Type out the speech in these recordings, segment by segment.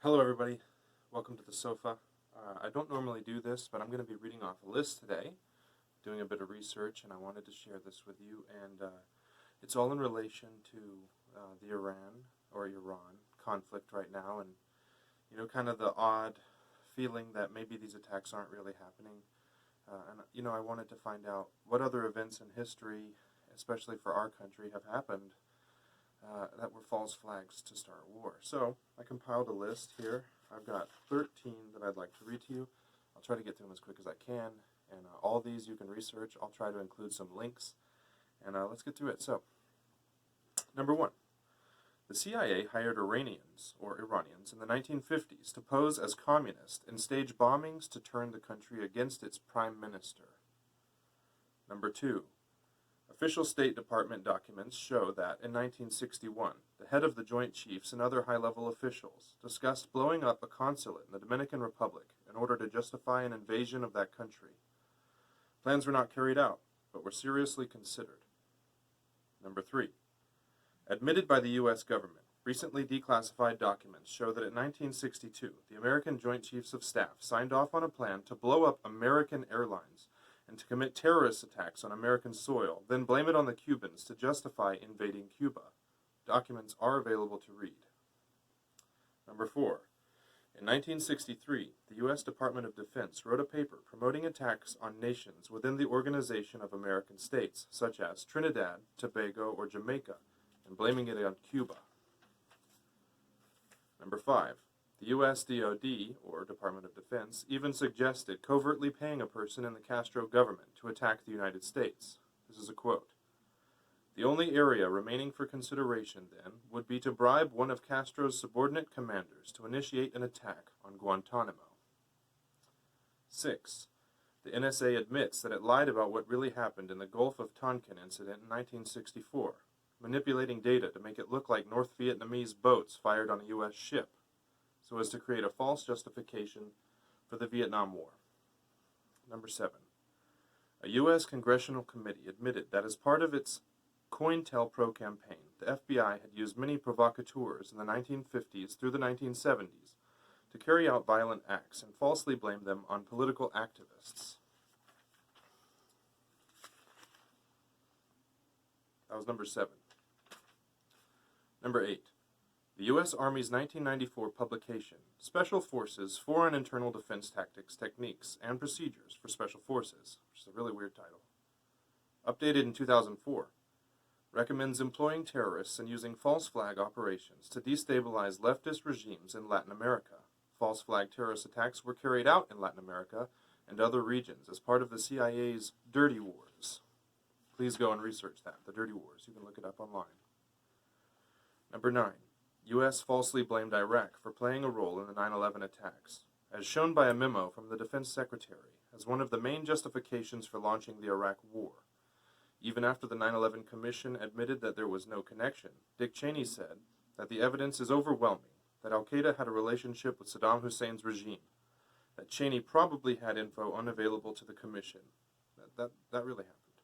Hello everybody, welcome to the sofa. I don't normally do this, but I'm going to be reading off a list today, doing a bit of research, and I wanted to share this with you, and it's all in relation to the Iran conflict right now, and kind of the odd feeling that maybe these attacks aren't really happening. I wanted to find out what other events in history, especially for our country, have happened that were false flags to start a war. So I compiled a list here. I've got 13 that I'd like to read to you. I'll try to get through them as quick as I can, and all these you can research. I'll try to include some links, and let's get through it. So, number one, the CIA hired Iranians in the 1950s to pose as communists and stage bombings to turn the country against its prime minister. Number two, official State Department documents show that, in 1961, the head of the Joint Chiefs and other high-level officials discussed blowing up a consulate in the Dominican Republic in order to justify an invasion of that country. Plans were not carried out, but were seriously considered. Number three, admitted by the U.S. government, recently declassified documents show that in 1962, the American Joint Chiefs of Staff signed off on a plan to blow up American airlines and to commit terrorist attacks on American soil, then blame it on the Cubans to justify invading Cuba. Documents are available to read. Number four, in 1963, the U.S. Department of Defense wrote a paper promoting attacks on nations within the Organization of American States, such as Trinidad, Tobago, or Jamaica, and blaming it on Cuba. Number five, the U.S. DoD, or Department of Defense, even suggested covertly paying a person in the Castro government to attack the United States. This is a quote. The only area remaining for consideration, then, would be to bribe one of Castro's subordinate commanders to initiate an attack on Guantanamo. 6. The NSA admits that it lied about what really happened in the Gulf of Tonkin incident in 1964, manipulating data to make it look like North Vietnamese boats fired on a U.S. ship, so as to create a false justification for the Vietnam War. Number 7. A U.S. congressional committee admitted that as part of its COINTELPRO campaign, the FBI had used many provocateurs in the 1950s through the 1970s to carry out violent acts and falsely blame them on political activists. That was number 7. Number 8. The U.S. Army's 1994 publication, Special Forces Foreign Internal Defense Tactics, Techniques, and Procedures for Special Forces, which is a really weird title, updated in 2004, recommends employing terrorists and using false flag operations to destabilize leftist regimes in Latin America. False flag terrorist attacks were carried out in Latin America and other regions as part of the CIA's Dirty Wars. Please go and research that, the Dirty Wars. You can look it up online. Number 9. U.S. falsely blamed Iraq for playing a role in the 9/11 attacks, as shown by a memo from the Defense Secretary as one of the main justifications for launching the Iraq War. Even after the 9/11 Commission admitted that there was no connection, Dick Cheney said that the evidence is overwhelming, that al-Qaeda had a relationship with Saddam Hussein's regime, that Cheney probably had info unavailable to the Commission. That really happened.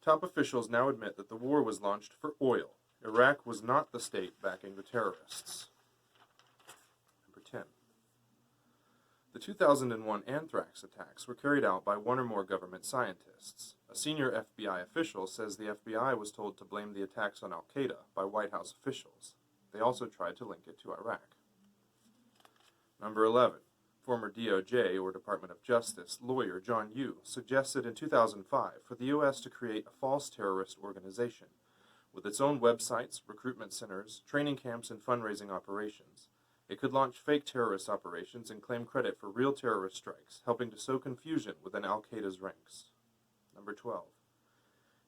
Top officials now admit that the war was launched for oil. Iraq was not the state backing the terrorists. Number 10. The 2001 anthrax attacks were carried out by one or more government scientists. A senior FBI official says the FBI was told to blame the attacks on al-Qaeda by White House officials. They also tried to link it to Iraq. Number 11. Former DOJ, or Department of Justice, lawyer John Yoo suggested in 2005 for the U.S. to create a false terrorist organization with its own websites, recruitment centers, training camps, and fundraising operations. It could launch fake terrorist operations and claim credit for real terrorist strikes, helping to sow confusion within al-Qaeda's ranks. Number 12.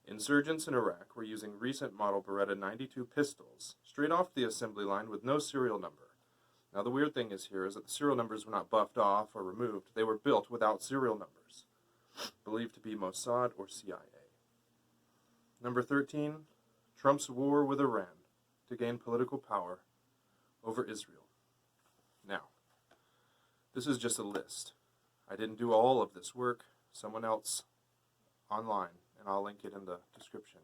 Insurgents in Iraq were using recent model Beretta 92 pistols, straight off the assembly line with no serial number. Now the weird thing is that the serial numbers were not buffed off or removed. They were built without serial numbers, believed to be Mossad or CIA. Number 13. Trump's war with Iran to gain political power over Israel. Now, this is just a list. I didn't do all of this work. Someone else online, and I'll link it in the description,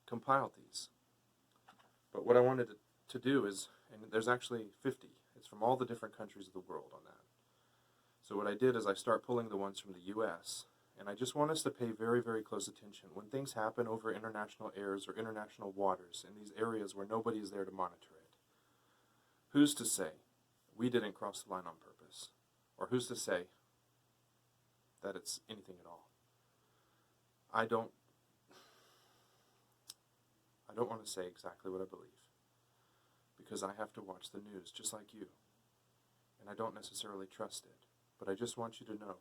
compiled these. But what I wanted to do is And there's actually 50. It's from all the different countries of the world on that. So what I did is I start pulling the ones from the U.S., and I just want us to pay very, very close attention when things happen over international airs or international waters in these areas where nobody is there to monitor it. Who's to say we didn't cross the line on purpose? Or who's to say that it's anything at all? I don't want to say exactly what I believe, because I have to watch the news just like you, and I don't necessarily trust it, but I just want you to know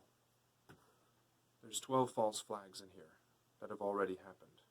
there's 12 false flags in here that have already happened.